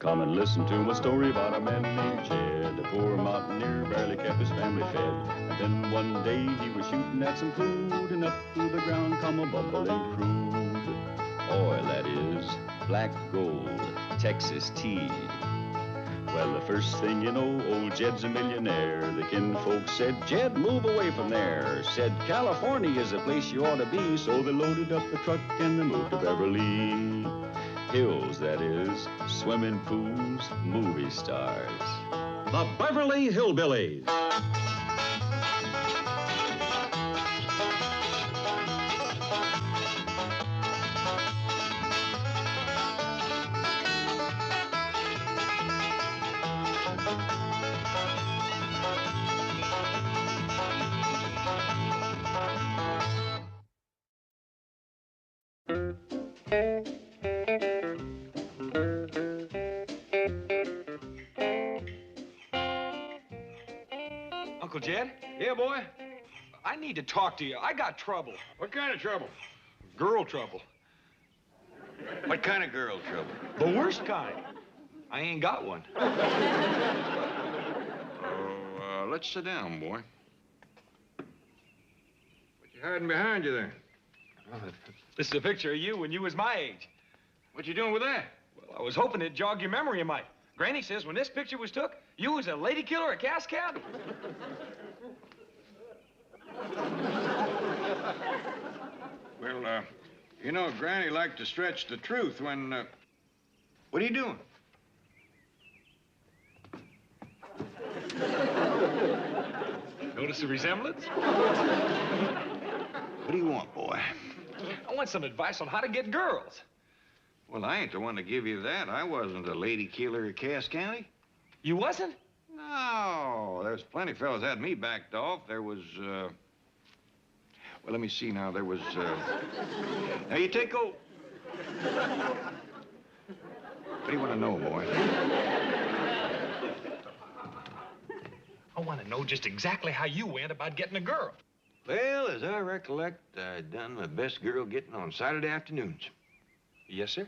Come and listen to my story about a man named Jed. A poor mountaineer barely kept his family fed. And then one day he was shooting at some food, and up through the ground come a bubbling crude oil, that is, black gold, Texas tea. Well, the first thing you know, old Jed's a millionaire. The kinfolk said, Jed, move away from there. Said, California is the place you ought to be. So they loaded up the truck and they moved to Beverly Hills, that is, swimming pools, movie stars. The Beverly Hillbillies. Uncle Jed? Yeah, boy? I need to talk to you. I got trouble. What kind of trouble? Girl trouble. What kind of girl trouble? The worst kind. I ain't got one. Oh, let's sit down, boy. What you hiding behind you there? This is a picture of you when you was my age. What you doing with that? Well, I was hoping it'd jog your memory a mite. Granny says when this picture was took, you was a lady killer, a cash cab. Well, you know, Granny liked to stretch the truth when, What are you doing? Notice the resemblance? What do you want, boy? I want some advice on how to get girls. Well, I ain't the one to give you that. I wasn't a lady killer at Cass County. You wasn't? No, there's plenty of fellas had me backed off. There was, well, let me see now. There was, Now, you take What do you want to know, boy? I want to know just exactly how you went about getting a girl. Well, as I recollect, I'd done my best girl getting on Saturday afternoons. Yes, sir?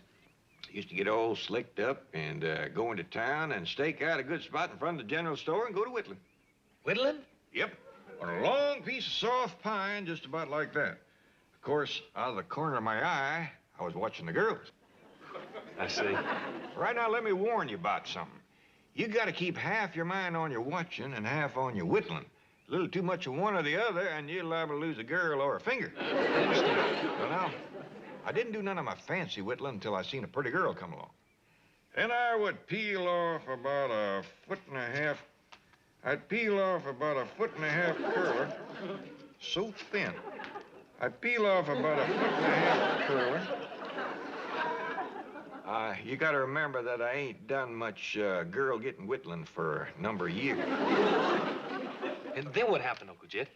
Used to get all slicked up and go into town and stake out a good spot in front of the general store and go to whittling. Whittling? Yep. On a long piece of soft pine, just about like that. Of course, out of the corner of my eye, I was watching the girls. I see. Right now, let me warn you about something. You got to keep half your mind on your watching and half on your whittling. A little too much of one or the other, and you're liable to lose a girl or a finger. I understand. Well, now, I didn't do none of my fancy whittling until I seen a pretty girl come along. Then I would peel off about a foot and a half. I'd peel off about a foot and a half curler, so thin. I'd peel off about a foot and a half curler. You got to remember that I ain't done much girl getting whittling for a number of years. And then what happened, Uncle Jed?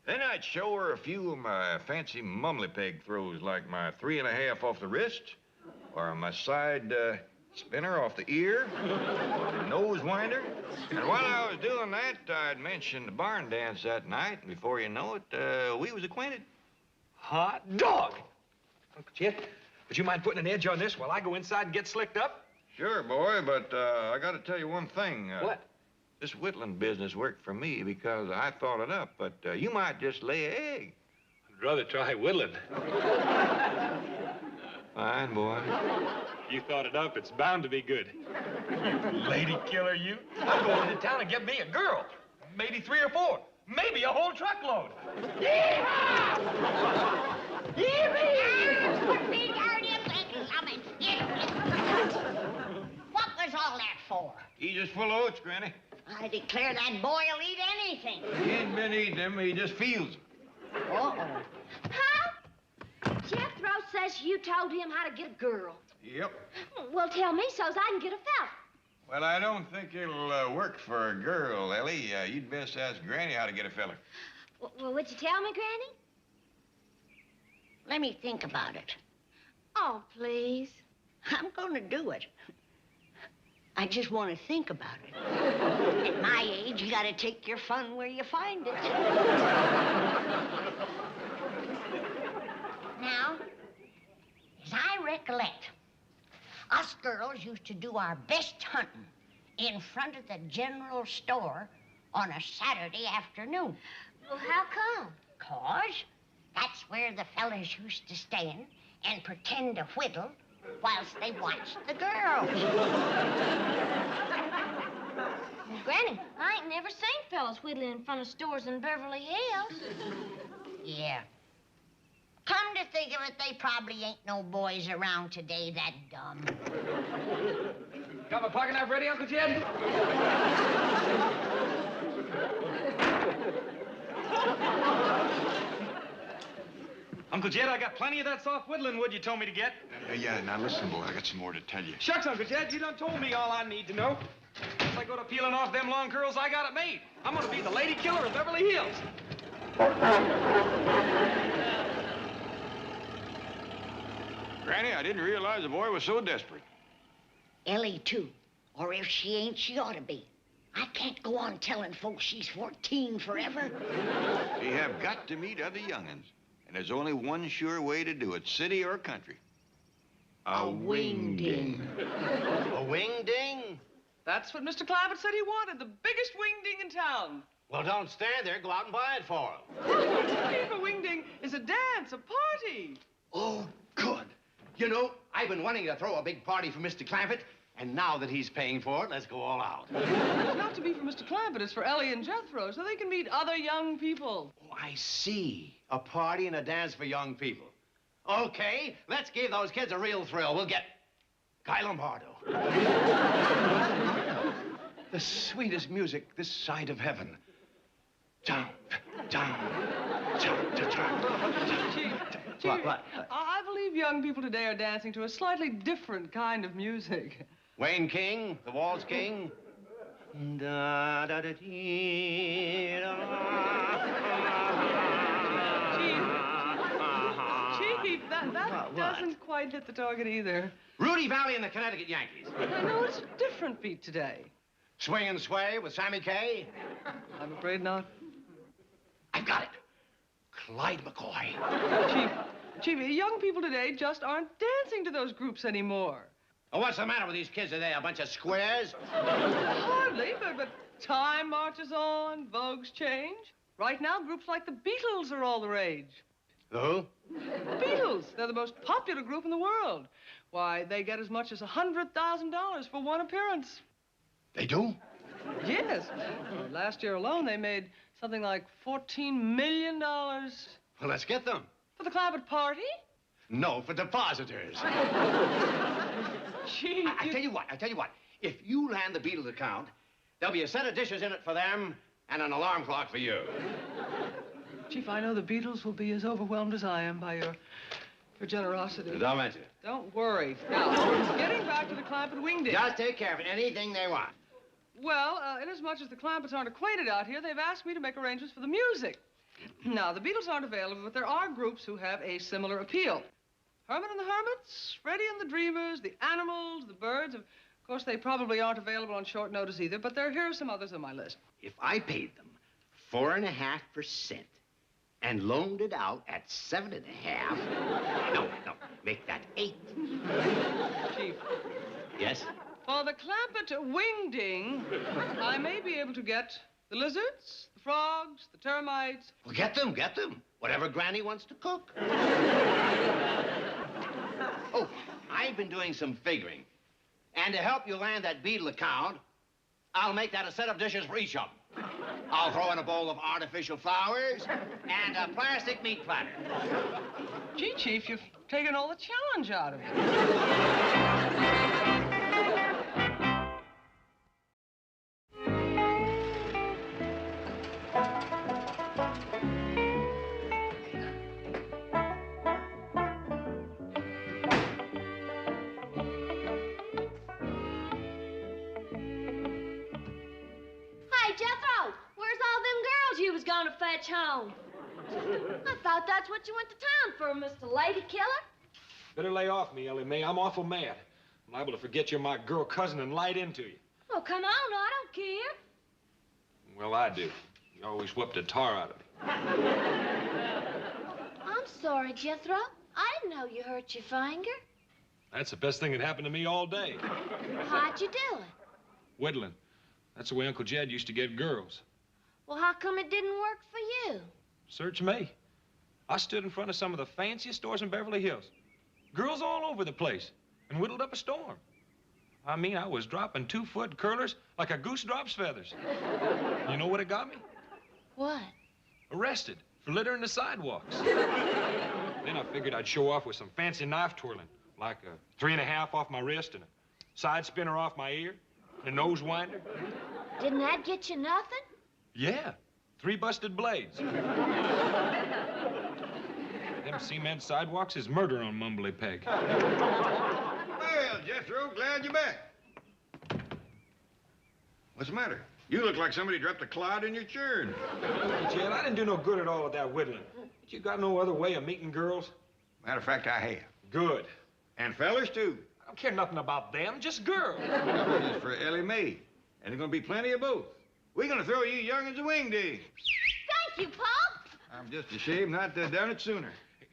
Then I'd show her a few of my fancy mumbly peg throws, like my 3.5 off the wrist, or my side spinner off the ear, or the nose winder. And while I was doing that, I'd mention the barn dance that night, and before you know it, we was acquainted. Hot dog! Uncle Jed, would you mind putting an edge on this while I go inside and get slicked up? Sure, boy, but I got to tell you one thing. What? This whittling business worked for me because I thought it up, but you might just lay an egg. I'd rather try whittling. Fine, boy. You thought it up, it's bound to be good. You lady killer, you. I'm going into town and get me a girl. Maybe 3 or 4. Maybe a whole truckload. Yeehaw! Put me down in What was all that for? He's just full of oats, Granny. I declare that boy'll eat anything. He ain't been eating them, he just feels them. Uh-oh. Pop, Jethro says you told him how to get a girl. Yep. Well, tell me so's I can get a fella. Well, I don't think it'll work for a girl, Ellie. You'd best ask Granny how to get a fella. Well, would you tell me, Granny? Let me think about it. Oh, please. I'm going to do it. I just want to think about it. At my age, you got to take your fun where you find it. Now, as I recollect, Us girls used to do our best hunting in front of the general store on a Saturday afternoon. Well, how come? 'Cause that's where the fellas used to stand and pretend to whittle whilst they watched the girls. Granny, I ain't never seen fellas whittling in front of stores in Beverly Hills. Yeah. Come to think of it, they probably ain't no boys around today that dumb. Got my pocket knife ready, Uncle Jed? Uncle Jed, I got plenty of that soft whittling wood you told me to get. Yeah, now listen, boy, I got some more to tell you. Shucks, Uncle Jed, you done told me all I need to know. Once I go to peeling off them long curls, I got it made. I'm gonna be the lady killer of Beverly Hills. Granny, I didn't realize the boy was so desperate. Ellie, too. Or if she ain't, she ought to be. I can't go on telling folks she's 14 forever. You have got to meet other young'uns. And there's only one sure way to do it, city or country. A wing-ding. A wing-ding? That's what Mr. Clampett said he wanted, the biggest wing-ding in town. Well, don't stand there. Go out and buy it for him. A wing-ding is a dance, a party. Oh, good. You know, I've been wanting to throw a big party for Mr. Clampett, and now that he's paying for it, let's go all out. It's not to be for Mr. Clampett, it's for Ellie and Jethro, so they can meet other young people. Oh, I see. A party and a dance for young people. Okay, let's give those kids a real thrill. We'll get Guy Lombardo. The sweetest music this side of heaven. Down, down, down, down, down. Chief, What? I believe young people today are dancing to a slightly different kind of music. Wayne King, the Waltz King. Da, da, da, dee, Chief, that doesn't quite hit the target either. Rudy Valley and the Connecticut Yankees. I know it's a different beat today. Swing and Sway with Sammy Kaye. I'm afraid not. I've got it. Clyde McCoy. Chief, young people today just aren't dancing to those groups anymore. Oh, what's the matter with these kids today? A bunch of squares? Hardly, but time marches on, vogues change. Right now, groups like the Beatles are all the rage. Who? The Beatles. They're the most popular group in the world. Why, they get as much as $100,000 for one appearance. They do? Yes. Last year alone, they made something like $14 million. Well, let's get them. For the Clampett party? No, for depositors. Chief, I tell you what. If you land the Beatles account, there'll be a set of dishes in it for them and an alarm clock for you. Chief, I know the Beatles will be as overwhelmed as I am by your generosity. Don't mention it. Don't worry. Now, getting back to the Clampett wing-ding. Just take care of it. Anything they want. Well, inasmuch as the Clampetts aren't acquainted out here, they've asked me to make arrangements for the music. Now, the Beatles aren't available, but there are groups who have a similar appeal. Herman and the Hermits, Freddie and the Dreamers, the Animals, the Birds. Of course, they probably aren't available on short notice either, but here are some others on my list. If I paid them 4.5% and loaned it out at 7.5%, no, make that 8. Chief. Yes? For the Clampett wing-ding, I may be able to get the lizards, the frogs, the termites. Well, get them. Whatever Granny wants to cook. Oh, I've been doing some figuring. And to help you land that Beatle account, I'll make that a set of dishes for each of them. I'll throw in a bowl of artificial flowers and a plastic meat platter. Gee, Chief, you've taken all the challenge out of it. Hey, Jethro, where's all them girls you was gonna fetch home? I thought that's what you went to town for, Mr. Lady Killer. Better lay off me, Ellie Mae. I'm awful mad. I'm liable to forget you're my girl cousin and light into you. Oh, come on, I don't care. Well, I do. You always whooped the tar out of me. I'm sorry, Jethro. I didn't know you hurt your finger. That's the best thing that happened to me all day. How'd you do it? Whittling. That's the way Uncle Jed used to get girls. Well, how come it didn't work for you? Search me. I stood in front of some of the fanciest stores in Beverly Hills. Girls all over the place, and whittled up a storm. I mean, I was dropping 2-foot curlers like a goose drops feathers. You know what it got me? What? Arrested for littering the sidewalks. Then I figured I'd show off with some fancy knife twirling, like a 3.5 off my wrist and a side spinner off my ear, and a nose winder. Didn't that get you nothing? Yeah, 3 busted blades. Them cement sidewalks is murder on Mumbly Peg. Well, Jethro, glad you're back. What's the matter? You look like somebody dropped a clod in your churn. Hey, Jed, I didn't do no good at all with that whittling. You got no other way of meeting girls? Matter of fact, I have. Good. And fellers, too. I don't care nothing about them, just girls. That one is for Ellie Mae. And there's gonna be plenty of both. We're gonna throw you young'uns a wing dig. Thank you, Pop. I'm just ashamed not to have done it sooner.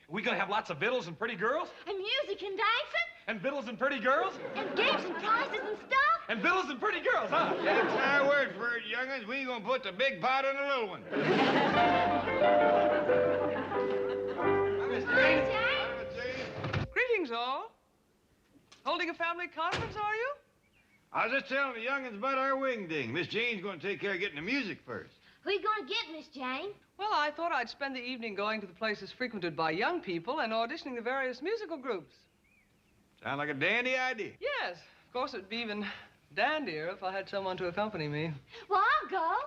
We gonna have lots of victuals and pretty girls? And music and dancing? And victuals and pretty girls? And games and prizes and stuff? And victuals and pretty girls, huh? Take my word for it, young'uns. We gonna put the big pot in the little one. Greetings, all. Holding a family conference, are you? I was just telling the young'uns about our wing ding. Miss Jane's gonna take care of getting the music first. Who you gonna get, Miss Jane? Well, I thought I'd spend the evening going to the places frequented by young people and auditioning the various musical groups. Sound like a dandy idea. Yes. Of course, it'd be even dandier if I had someone to accompany me. Well, I'll go.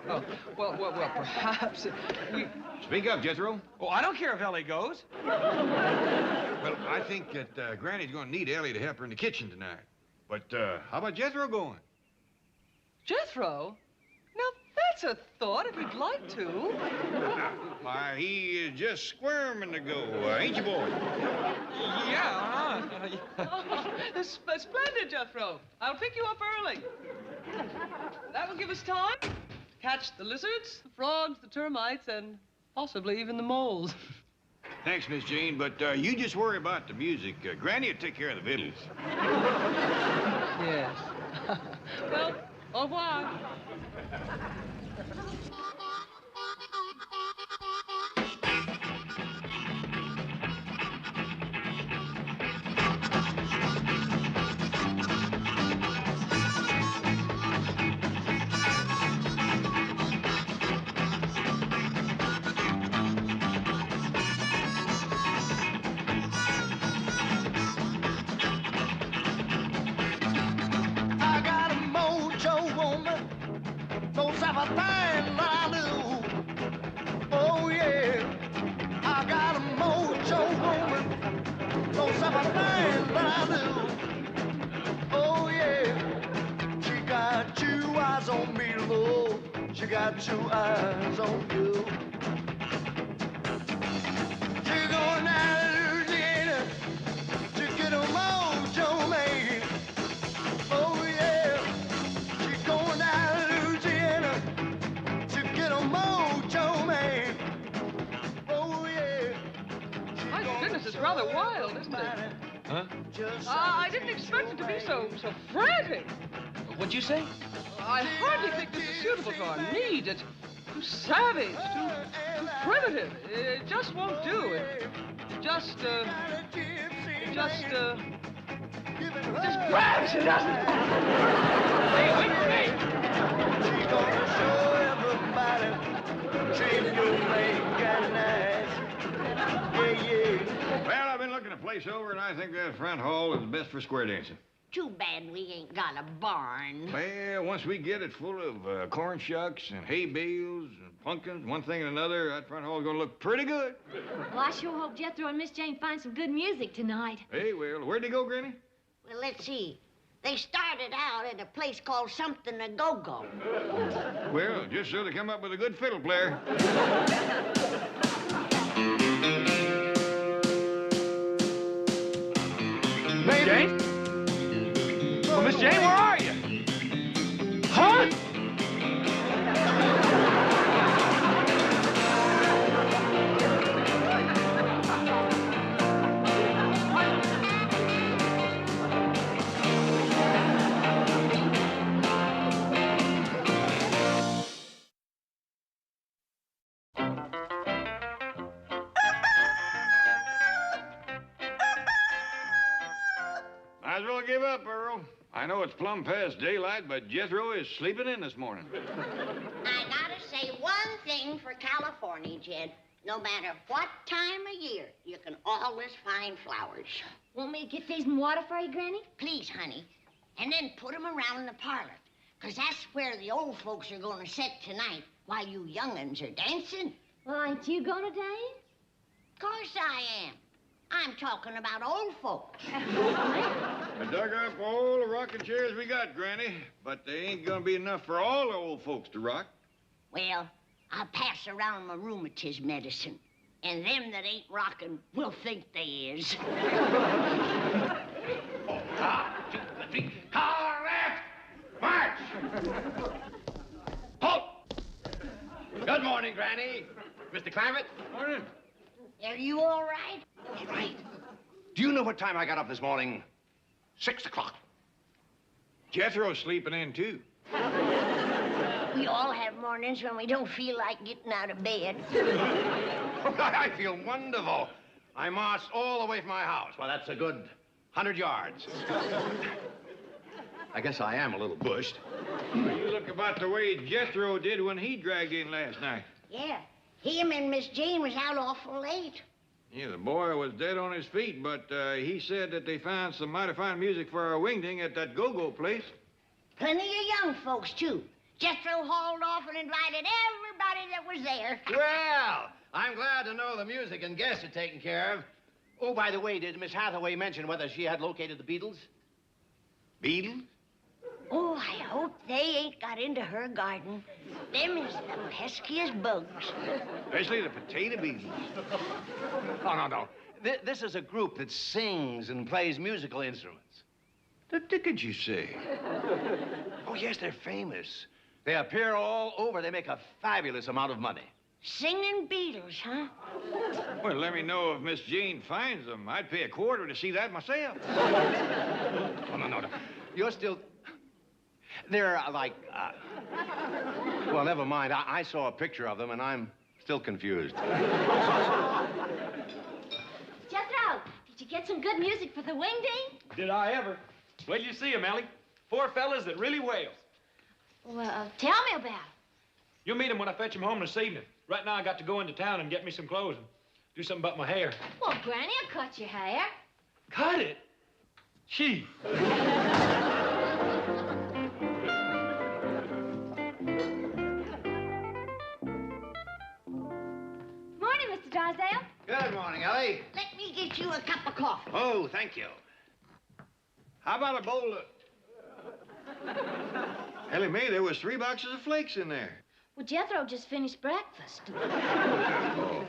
Oh, well, perhaps we... Speak up, Jethro. Oh, I don't care if Ellie goes. Well, I think that Granny's gonna need Ellie to help her in the kitchen tonight. But how about Jethro going? Jethro? Now, that's a thought, if he'd like to. Why, he is just squirming to go, ain't you, boy? Yeah, Splendid, Jethro. I'll pick you up early. That will give us time to catch the lizards, the frogs, the termites, and possibly even the moles. Thanks, Miss Jane, but you just worry about the music. Granny will take care of the victuals. Yes. Well, au revoir. Got 2 eyes on you. She's going out of Louisiana to get a mojo man. Oh yeah, she's going out of Louisiana to get a mojo man. Oh yeah. My goodness, it's rather wild, isn't it? Huh? I didn't expect it to be so frantic. What'd you say? I hardly think this is suitable to our needs. It's too savage, too primitive. It just won't do. It just grabs you, doesn't it? Hey, wait for me! She's gonna show everybody treat your make and nice. Yeah. Well, I've been looking the place over, and I think that front hall is the best for square dancing. Too bad we ain't got a barn. Well, once we get it full of corn shucks and hay bales and pumpkins, one thing and another, that front hall is going to look pretty good. Well, I sure hope Jethro and Miss Jane find some good music tonight. Hey, well, where'd they go, Granny? Well, let's see. They started out at a place called Something to Go-Go. Well, just so they come up with a good fiddle player. Miss Jane? Oh, Miss Jane, where are you? Huh? Might as well give up, Earl. I know it's plumb past daylight, but Jethro is sleeping in this morning. I gotta say one thing for California, Jed. No matter what time of year, you can always find flowers. Want me to get these in water for you, Granny? Please, honey. And then put them around the parlor. Because that's where the old folks are going to sit tonight while you young'uns are dancing. Well, ain't you gonna dance? Of course I am. I'm talking about old folks. I dug up all the rocking chairs we got, Granny, but they ain't gonna be enough for all the old folks to rock. Well, I'll pass around my rheumatism medicine. And them that ain't rocking will think they is. Car left! March! Halt! Good morning, Granny. Mr. Clampett? Morning. Are you all right? All right. Do you know what time I got up this morning? 6 o'clock. Jethro's sleeping in, too. We all have mornings when we don't feel like getting out of bed. I feel wonderful. I marched all the way from my house. Well, that's a good 100 yards. I guess I am a little bushed. You look about the way Jethro did when he dragged in last night. Yeah, him and Miss Jane was out awful late. Yeah, the boy was dead on his feet, but he said that they found some mighty fine music for our wingding at that go-go place. Plenty of young folks, too. Jethro hauled off and invited everybody that was there. Well, I'm glad to know the music and guests are taken care of. Oh, by the way, did Miss Hathaway mention whether she had located the Beatles? Beatles? Oh, I hope they ain't got into her garden. Them is the peskiest bugs. Especially the potato beetles. Oh, no. This is a group that sings and plays musical instruments. The dickens you say? Oh, yes, they're famous. They appear all over. They make a fabulous amount of money. Singing Beatles, huh? Well, let me know if Miss Jane finds them. I'd pay $25 to see that myself. Oh, no. You're still... They're like... Well, never mind. I saw a picture of them, and I'm still confused. Jethro, did you get some good music for the wingding? Did I ever? Wait till you see 'em, Ellie. 4 fellas that really wails. Well, tell me about it. You'll meet 'em when I fetch 'em home this evening. Right now, I got to go into town and get me some clothes and do something about my hair. Well, Granny will cut your hair. Cut it? Gee. Morning, Mr. Drysdale. Good morning, Ellie. Let me get you a cup of coffee. Oh, thank you. How about a bowl of... Ellie Mae, there was 3 boxes of flakes in there. Well, Jethro just finished breakfast. Oh.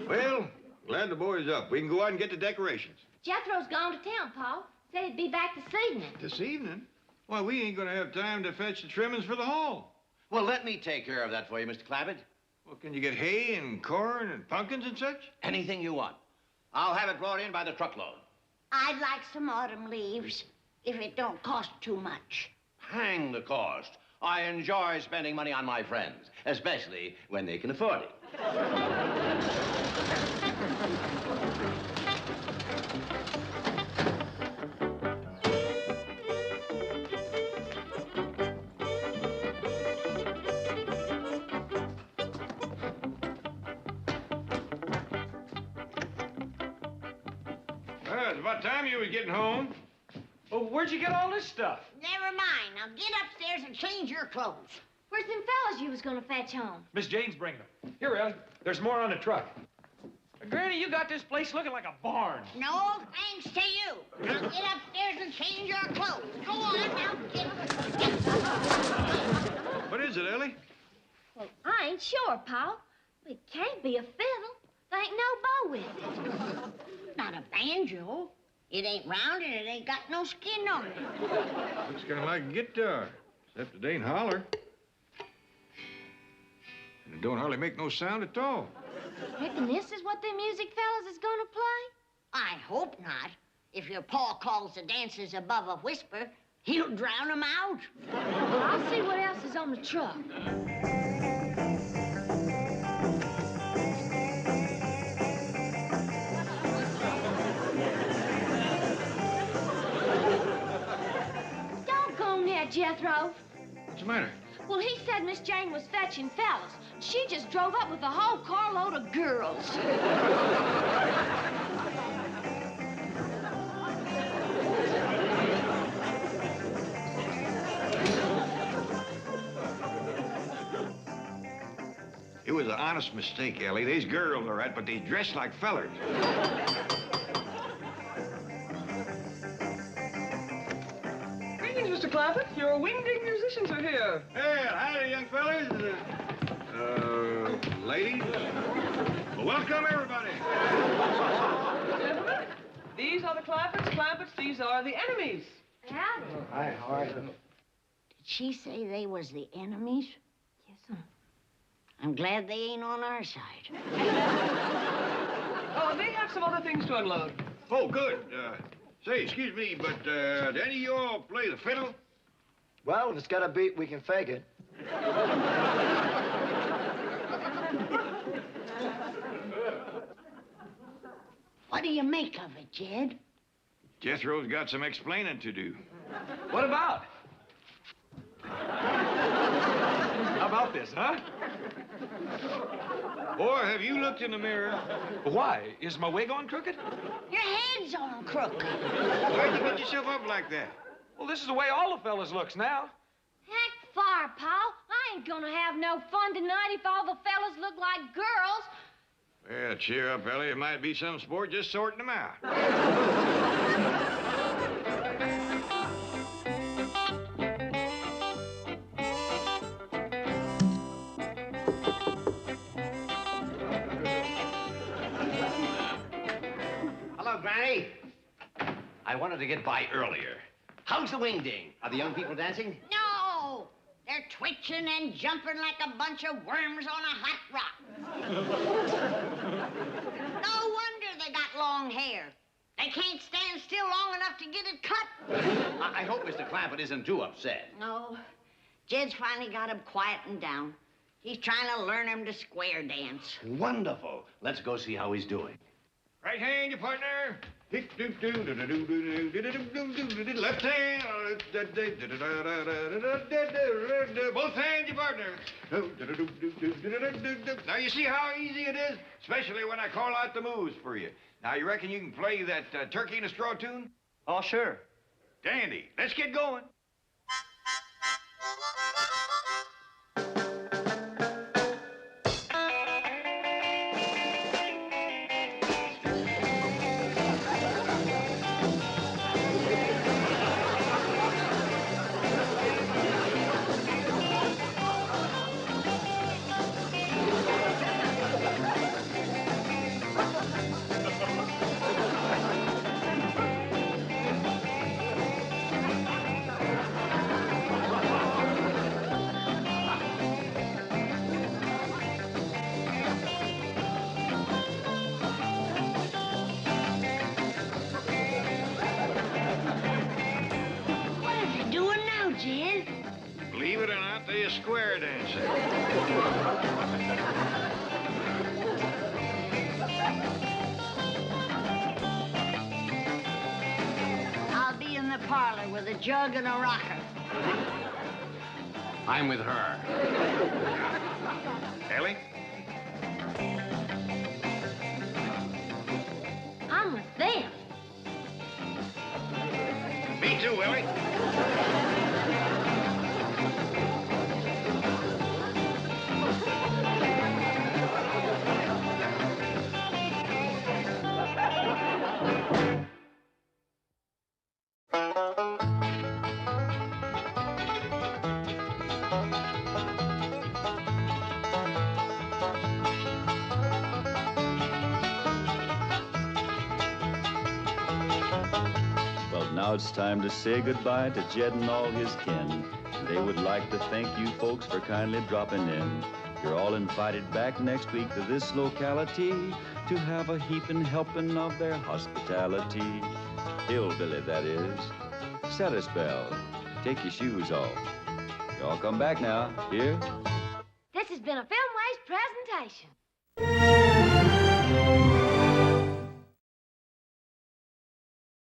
Well, glad the boy's up. We can go out and get the decorations. Jethro's gone to town, Paul. Said he'd be back this evening. This evening? Why, we ain't gonna have time to fetch the trimmings for the hall. Well, let me take care of that for you, Mr. Clampett. Well, can you get hay and corn and pumpkins and such? Anything you want. I'll have it brought in by the truckload. I'd like some autumn leaves, if it don't cost too much. Hang the cost. I enjoy spending money on my friends, especially when they can afford it. Well, it's about time you was getting home. Well, where'd you get all this stuff? Never mind. Now get upstairs and change your clothes. Where's them fellas you was gonna fetch home? Miss Jane's bringing them. Here, Ellie. There's more on the truck. Granny, you got this place looking like a barn. No, thanks to you. Now get upstairs and change your clothes. Go on now. Get. What is it, Ellie? Well, I ain't sure, Paul. It can't be a fiddle. There ain't no bow with it. Not a banjo. It ain't round and it ain't got no skin on it. Looks kind of like a guitar, except it ain't holler. And it don't hardly make no sound at all. Reckon this is what them music fellas is gonna play? I hope not. If your pa calls the dances above a whisper, he'll drown 'em out. Well, I'll see what else is on the truck. Jethro. What's the matter? Well, he said Miss Jane was fetching fellas. She just drove up with a whole carload of girls. It was an honest mistake, Ellie. These girls are right, but they dress like fellers. Greetings, Mr. Clampett. Your wingding musicians are here. Hey, howdy, young fellas. Ladies. Well, welcome, everybody. Gentlemen, these are the Clampetts. These are the enemies. Howdy. Hi, how are you? Did she say they was the enemies? Yes, sir. I'm glad they ain't on our side. Oh, they have some other things to unload. Oh, good. Say, excuse me, but do any of y'all play the fiddle? Well, if it's got a beat, we can fake it. What do you make of it, Jed? Jethro's got some explaining to do. What about? How about this, huh? Boy, have you looked in the mirror? Why? Is my wig on crooked? Your head's on crooked. Why'd you get yourself up like that? Well, this is the way all the fellas looks now. Heck, fire, Paul. I ain't gonna have no fun tonight if all the fellas look like girls. Well, cheer up, Ellie. It might be some sport just sorting them out. Hello, Granny. I wanted to get by earlier. How's the wingding? Are the young people dancing? No! They're twitching and jumping like a bunch of worms on a hot rock. No wonder they got long hair. They can't stand still long enough to get it cut. I hope Mr. Clampett isn't too upset. No. Jed's finally got him quietened down. He's trying to learn him to square dance. Wonderful. Let's go see how he's doing. Right hand, your partner. Left hand. Both hands, your partner. Now, you see how easy it is? Especially when I call out the moves for you. Now, you reckon you can play that turkey in a straw tune? Oh, sure. Dandy. Let's get going. Believe it or not, they are square dancing. I'll be in the parlor with a jug and a rocker. I'm with her. Ellie? I'm with them. Me too, Ellie. Now it's time to say goodbye to Jed and all his kin. They would like to thank you folks for kindly dropping in. You're all invited back next week to this locality to have a heaping helping of their hospitality. Hillbilly, that is. Set a spell. Take your shoes off. Y'all come back now. Here? This has been a Filmways presentation.